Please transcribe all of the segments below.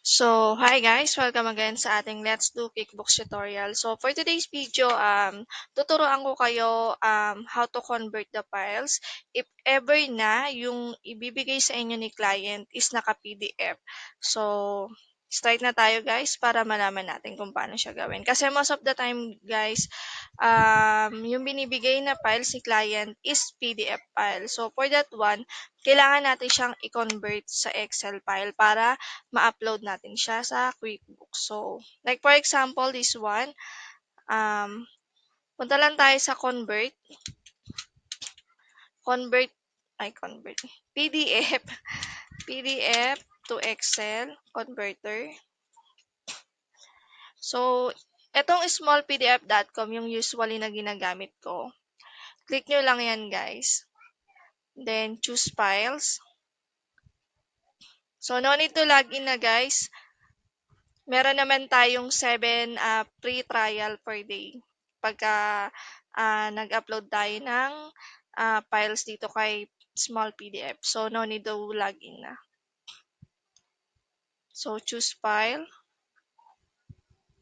Hi guys, welcome again sa ating Let's Do QuickBooks tutorial. So for today's video, tuturuan ko kayo how to convert the files if ever na yung ibibigay sa inyo ni client is naka-PDF. So start na tayo guys para malaman natin kung paano siya gawin. Kasi most of the time guys, yung binibigay na files ni client is PDF file. So for that one, kailangan natin siyang i-convert sa Excel file para ma-upload natin siya sa QuickBooks. So, like for example, this one, punta lang tayo sa convert, PDF, PDF to Excel converter. So, etong smallpdf.com yung usually na ginagamit ko. Click nyo lang yan guys. Then, choose files. So, no need to log in na guys. Meron naman tayong 7 free trial per day. Pagka nag-upload tayo ng files dito kay small PDF. So, no need to log in na. So, choose file.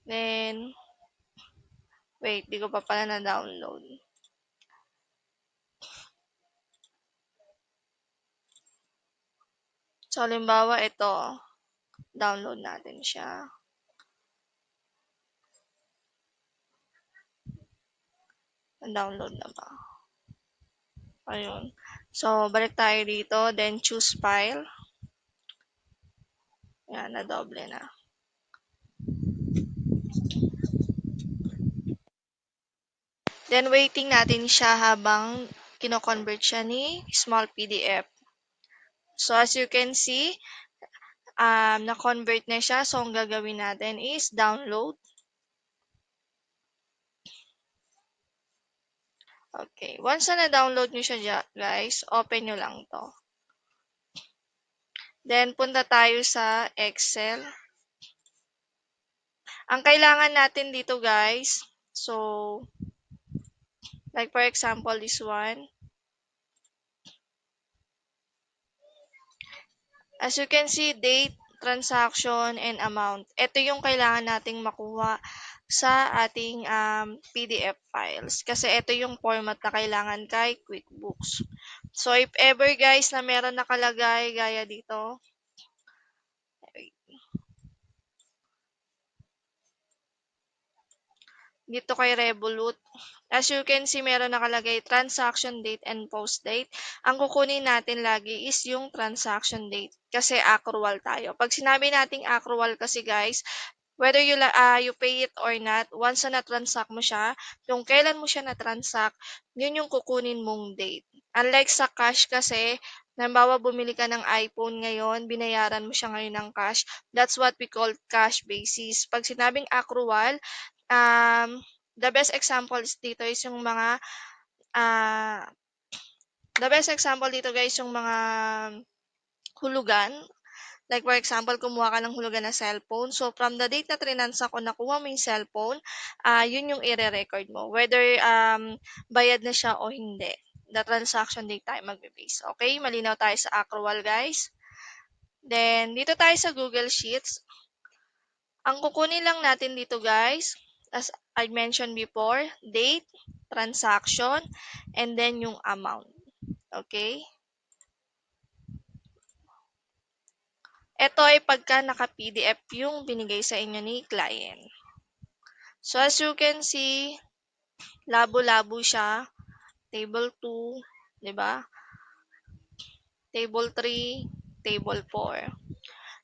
Then, wait, di ko pa pala na-download. So, halimbawa, ito. Download natin siya. Download na ba? Ayun. So, balik tayo dito. Then, choose file. Yan, na-doble na. Then, waiting natin siya habang kino-convert siya ni small PDF. So, as you can see, na-convert na siya. So, ang gagawin natin is download. Okay. Once na na-download nyo siya, guys, open nyo lang to. Then, punta tayo sa Excel. Ang kailangan natin dito, guys, so, like for example, this one. As you can see, date, transaction, and amount. Ito yung kailangan nating makuha sa ating PDF files. Kasi ito yung format na kailangan kay QuickBooks. So, if ever guys na meron nakalagay gaya dito, dito kay Revolut, as you can see, meron nakalagay transaction date and post date. Ang kukunin natin lagi is yung transaction date kasi accrual tayo. Pag sinabi nating accrual kasi guys, whether you pay it or not, once na na-transact mo siya, yung kailan mo siya na-transact, yun yung kukunin mong date. Unlike sa cash kasi, halimbawa bumili ka ng iPhone ngayon, binayaran mo siya ngayon ng cash, that's what we call cash basis. Pag sinabing accrual, the best example dito is yung mga the best example dito guys yung mga hulugan. Like for example, kumuha ka ng hulugan na cellphone. So from the date na trinansa ko nakuha mo yung cellphone, yun yung i-record mo. Whether bayad na siya o hindi. The transaction date tayo magbe-base. Okay? Malinaw tayo sa accrual guys. Then, dito tayo sa Google Sheets. Ang kukunin lang natin dito guys, as I mentioned before, date, transaction, and then yung amount. Okay? Ito ay pagka naka-PDF yung binigay sa inyo ni client. So, as you can see, labo-labo siya. Table 2, di ba? Table 3, table 4.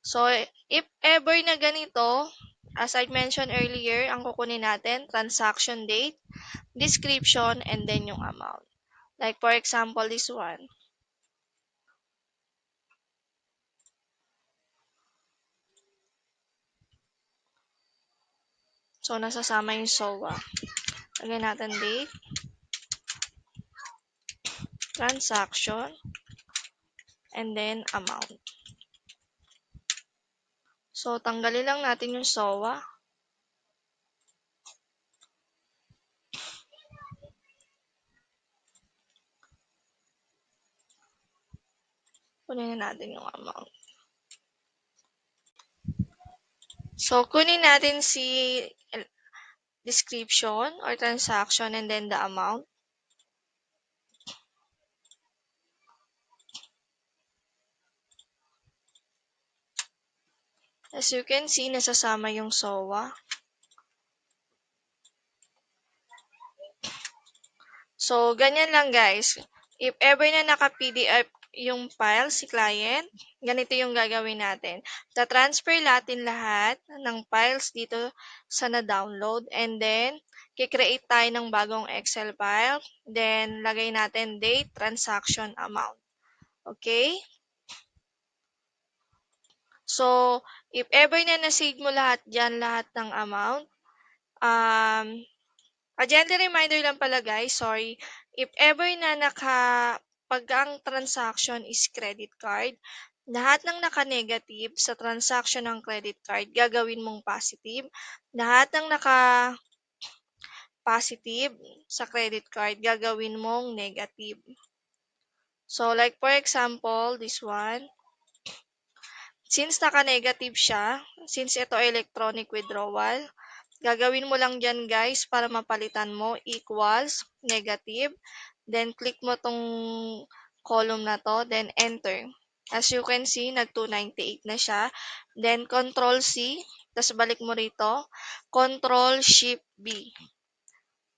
So, if ever na ganito, as I mentioned earlier, ang kukunin natin, transaction date, description, and then yung amount. Like for example, this one. So, nasasama yung SOA. Lagyan natin date, transaction, and then amount. So, tanggalin lang natin yung SOA. Kunin na natin yung amount. So, kunin natin si description or transaction and then the amount. As you can see, nasasama yung SOA. So, ganyan lang guys. If ever na naka-PDF yung file si client, ganito yung gagawin natin. Ta-transfer natin lahat ng files dito sa na-download and then kikreate tayo ng bagong Excel file. Then, lagay natin date, transaction, amount. Okay? So, if ever na na-save mo lahat dyan, lahat ng amount, a gentle reminder lang pala guys, sorry. If ever na pag ang transaction is credit card, lahat ng naka-negative sa transaction ng credit card, gagawin mong positive. Lahat ng naka-positive sa credit card, gagawin mong negative. So, like for example, this one, since naka-negative siya, since ito electronic withdrawal, gagawin mo lang dyan guys para mapalitan mo equals negative. Then click mo tong column na to, then enter. As you can see, nag 298 na siya. Then control C, tapos balik mo rito, control shift B.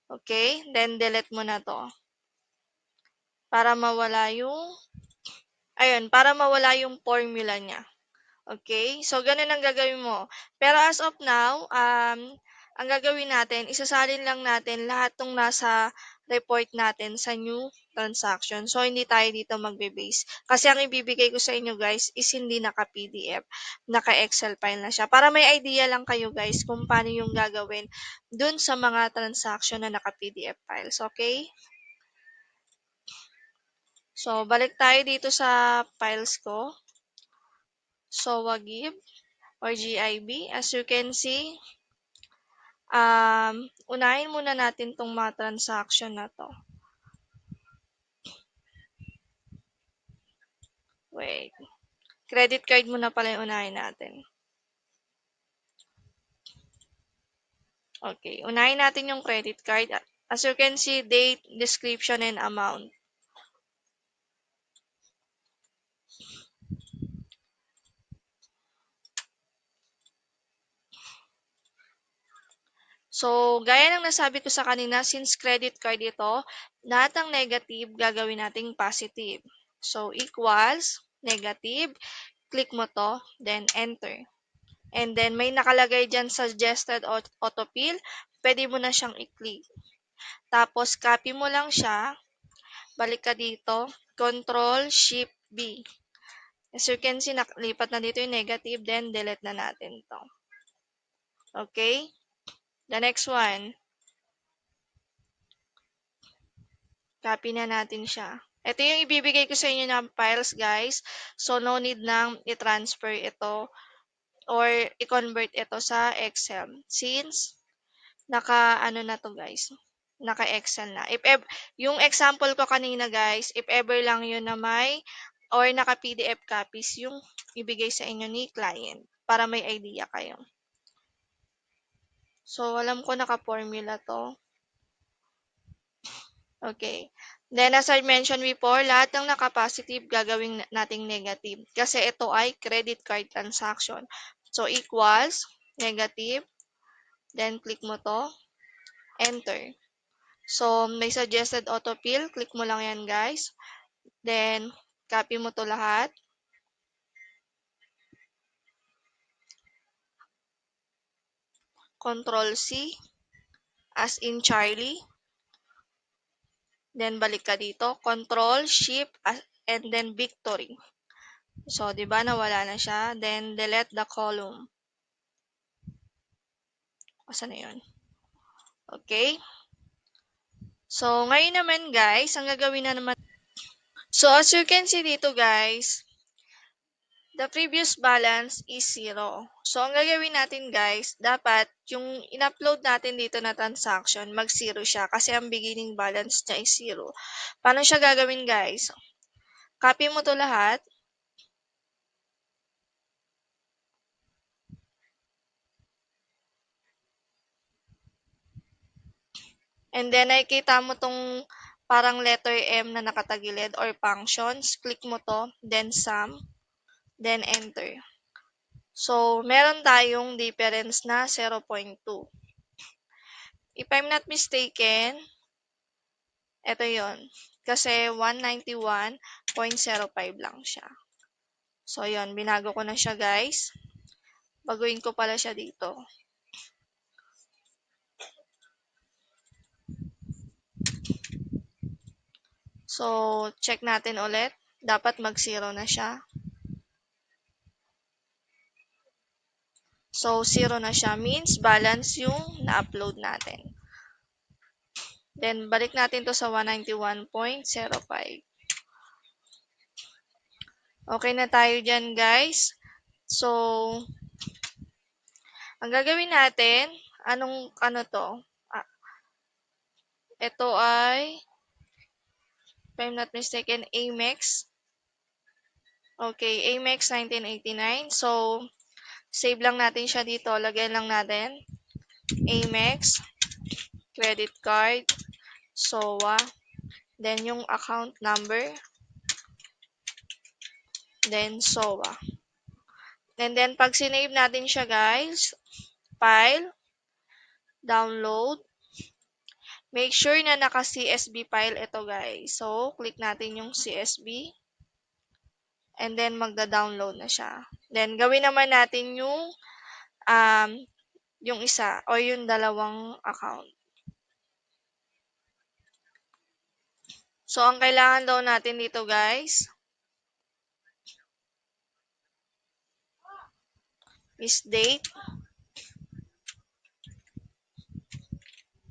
Okay? Then delete mo na to. Para mawala yung formula niya. Okay? So, ganun ang gagawin mo. Pero as of now, ang gagawin natin, isasalin lang natin lahat ng nasa report natin sa new transaction. So, hindi tayo dito magbe-base. Kasi ang ibibigay ko sa inyo guys is hindi naka-PDF, naka-Excel file na siya. Para may idea lang kayo guys kung paano yung gagawin dun sa mga transaction na naka-PDF files. Okay? So, balik tayo dito sa files ko. So, wagib or GIB. As you can see, unahin muna natin tong mga transaction na to. Wait. Credit card muna pala yung unahin natin. Okay. Unahin natin yung credit card. As you can see, date, description, and amount. So, gaya ng nasabi ko sa kanina, since credit card ito, lahat ng negative gagawin nating positive. So, equals, negative, click mo to, then enter. And then, may nakalagay dyan suggested autofill, pwede mo na siyang i-click. Tapos, copy mo lang siya, balik ka dito, Control Shift B. As you can see, nakalipat na dito yung negative, then delete na natin to. Okay? The next one, copy na natin siya. Ito yung ibibigay ko sa inyo ng files, guys. So, no need nang i-transfer ito or i-convert ito sa Excel. Since, naka-ano na to, guys. Naka-Excel na. Yung example ko kanina, guys, if ever lang yun na may or naka-PDF copies yung ibigay sa inyo ni client para may idea kayo. So, alam ko naka-formula to. Okay. Then, as I mentioned before, lahat ng naka-positive gagawin nating negative. Kasi ito ay credit card transaction. So, equals, negative, then click mo to, enter. So, may suggested autofill, click mo lang yan guys. Then, copy mo to lahat. Control C, as in Charlie. Then, balik ka dito. Control, Shift, and then Victory. So, di ba nawala na siya? Then, delete the column. Asa na yun? Okay? So, ngayon naman guys, ang gagawin na naman. So, as you can see dito guys, the previous balance is 0. So, ang gagawin natin guys, dapat yung in-upload natin dito na transaction, mag-0 siya kasi ang beginning balance niya is 0. Paano siya gagawin guys? Copy mo to lahat. And then, nakikita mo tong parang letter M na nakatagilid or functions. Click mo to, then sum, then enter. So, meron tayong difference na 0.2. If I'm not mistaken, ito yon. Kasi 191.05 lang siya. So, yon, binago ko na siya, guys. Baguhin ko pala siya dito. So, check natin ulit. Dapat mag-0 na siya. So, 0 na siya. Means balance yung na-upload natin. Then, balik natin to sa 191.05. Okay na tayo dyan, guys. So, ang gagawin natin, ano to? Ito ay, if I'm not mistaken, Amex. Okay, Amex 1989. So, save lang natin siya dito. Lagyan lang natin. Amex, credit card, SOA, then yung account number, then SOA. And then, pag sinave natin siya, guys, file, download, make sure na naka-CSV file ito, guys. So, click natin yung CSV, and then magda-download na siya. Then, gawin naman natin yung isa o yung dalawang account. So, ang kailangan daw natin dito, guys, is date,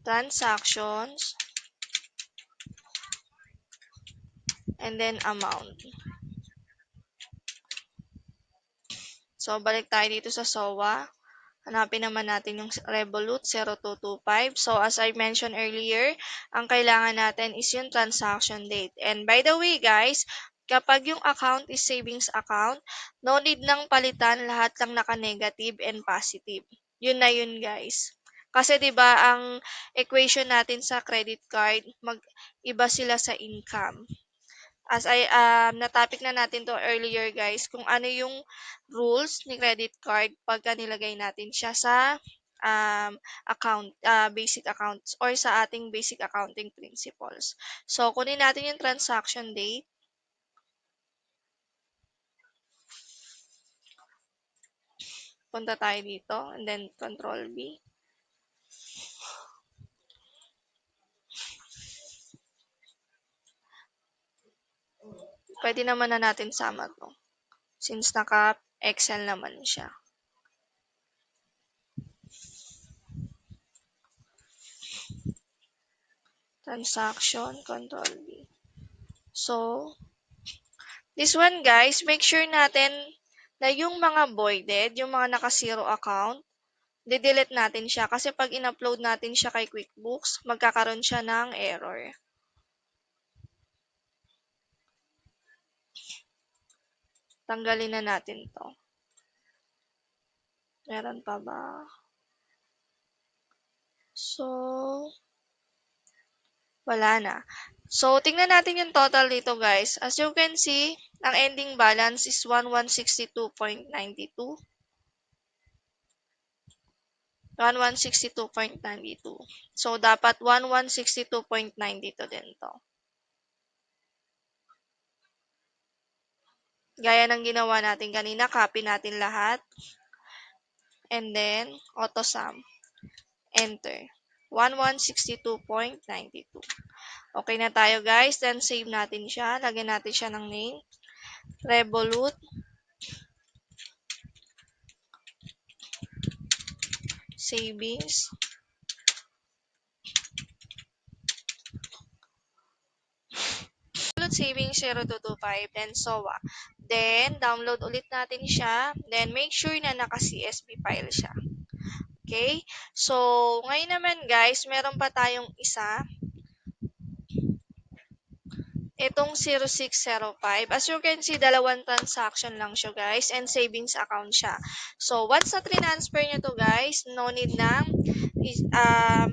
transactions, and then amount. So, balik tayo dito sa SOA. Hanapin naman natin yung Revolut 0225. So, as I mentioned earlier, ang kailangan natin is yung transaction date. And by the way, guys, kapag yung account is savings account, no need nang palitan, lahat lang naka-negative and positive. Yun na yun, guys. Kasi 'di ba ang equation natin sa credit card, mag-iba sila sa income. As na-topic na natin to earlier, guys, kung ano yung rules ni credit card pagka nilagay natin siya sa basic accounts or sa ating basic accounting principles. So, kunin natin yung transaction date. Punta tayo dito and then Control B. Pwede naman na natin sama to since naka-Excel naman siya. Transaction, Control B. So, this one, guys, make sure natin na yung mga voided, yung mga naka-zero account, de-delete natin siya kasi pag in-upload natin siya kay QuickBooks, magkakaroon siya ng error. Tanggalin na natin to. Meron pa ba? So, wala na. So, tingnan natin yung total dito, guys. As you can see, ang ending balance is 1162.92. 1162.92. So, dapat 1162.92 din to. Gaya ng ginawa natin kanina, copy natin lahat. And then, auto sum. Enter. 1162.92. Okay na tayo, guys. Then, save natin siya. Lagyan natin siya ng name. Revolut. Savings. Revolut Savings 0225. Then, SOA. Then, download ulit natin siya. Then, make sure na naka-CSV file siya. Okay? So, ngayon naman, guys, meron pa tayong isa. Itong 0605, as you can see, dalawang transaction lang siya, guys, and savings account siya. So, once na transfer nyo to, guys, no need ng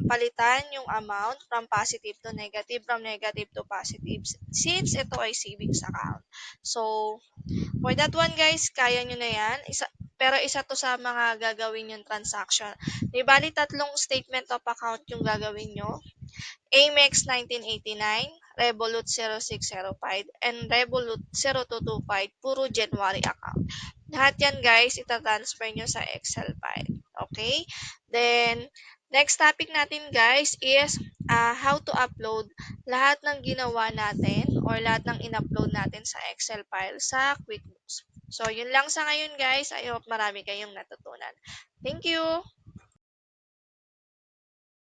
palitan yung amount from positive to negative, from negative to positive, since ito ay savings account. So, for that one guys, kaya nyo na yan. Pero isa to sa mga gagawin yung transaction. Di bali tatlong statement of account yung gagawin nyo. Amex 1989, Revolut 0605, and Revolut 0225, puro January account. Lahat yan guys, itatransfer nyo sa Excel file. Okay? Then, next topic natin guys is how to upload lahat ng ginawa natin or lahat ng in-upload natin sa Excel file sa QuickBooks. So, yun lang sa ngayon guys. I hope marami kayong natutunan. Thank you!